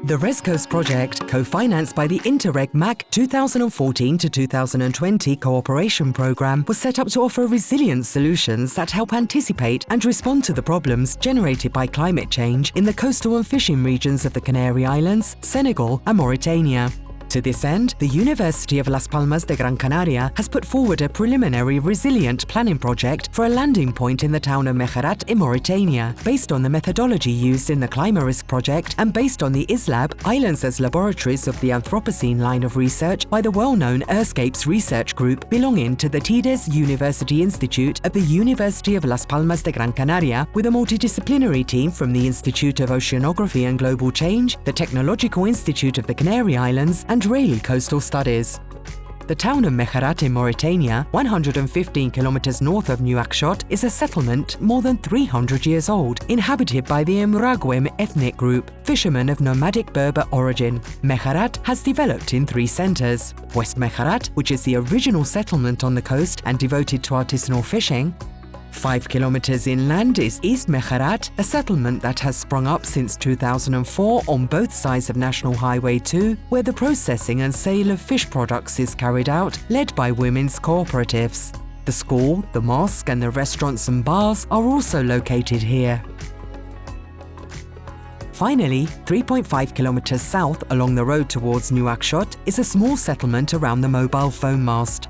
The RESCOAST project, co-financed by the INTERREG MAC 2014 to 2020 cooperation programme, was set up to offer resilient solutions that help anticipate and respond to the problems generated by climate change in the coastal and fishing regions of the Canary Islands, Senegal and Mauritania. To this end, the University of Las Palmas de Gran Canaria has put forward a preliminary resilient planning project for a landing point in the town of Mhejratt in Mauritania, based on the methodology used in the CLIMARISK project and based on the ISLAB, Islands as Laboratories of the Anthropocene line of research by the well-known URSCAPES research group belonging to the TIDES University Institute of the University of Las Palmas de Gran Canaria, with a multidisciplinary team from the Institute of Oceanography and Global Change, the Technological Institute of the Canary Islands, and Raley Coastal Studies. The town of Mhejratt in Mauritania, 115 kilometers north of Nouakchott, is a settlement more than 300 years old, inhabited by the Mhejratt ethnic group, fishermen of nomadic Berber origin. Mhejratt has developed in 3 centres: West Mhejratt, which is the original settlement on the coast and devoted to artisanal fishing. 5 kilometers inland is East Mhejratt, a settlement that has sprung up since 2004 on both sides of National Highway 2, where the processing and sale of fish products is carried out, led by women's cooperatives. The school, the mosque and the restaurants and bars are also located here. Finally, 3.5 kilometers south along the road towards Nouakchott is a small settlement around the mobile phone mast.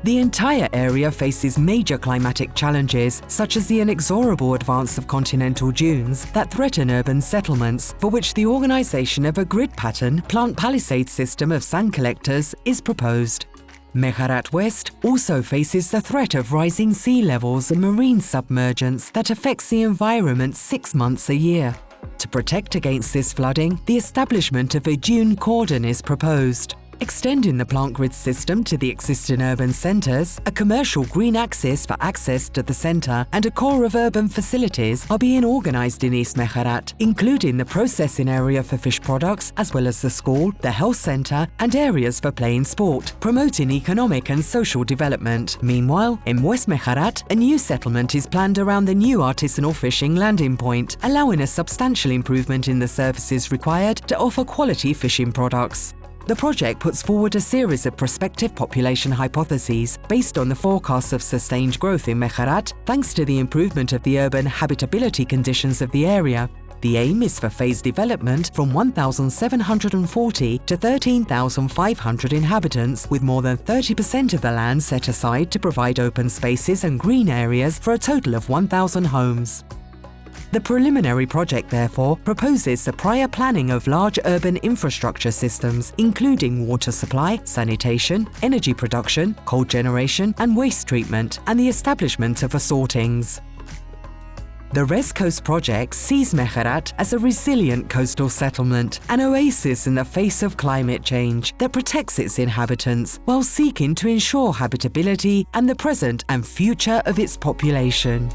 The entire area faces major climatic challenges, such as the inexorable advance of continental dunes that threaten urban settlements, for which the organisation of a grid-pattern plant palisade system of sand collectors is proposed. Mhejratt West also faces the threat of rising sea levels and marine submergence that affects the environment 6 months a year. To protect against this flooding, the establishment of a dune cordon is proposed. Extending the plant grid system to the existing urban centres, a commercial green axis for access to the centre and a core of urban facilities are being organised in East Mhejratt, including the processing area for fish products, as well as the school, the health centre and areas for playing sport, promoting economic and social development. Meanwhile, in West Mhejratt, a new settlement is planned around the new artisanal fishing landing point, allowing a substantial improvement in the services required to offer quality fishing products. The project puts forward a series of prospective population hypotheses based on the forecasts of sustained growth in Mhejratt, thanks to the improvement of the urban habitability conditions of the area. The aim is for phased development from 1,740 to 13,500 inhabitants, with more than 30% of the land set aside to provide open spaces and green areas for a total of 1,000 homes. The preliminary project, therefore, proposes the prior planning of large urban infrastructure systems, including water supply, sanitation, energy production, coal generation and waste treatment, and the establishment of assortings. The RESCOAST project sees Mhejratt as a resilient coastal settlement, an oasis in the face of climate change that protects its inhabitants while seeking to ensure habitability and the present and future of its population.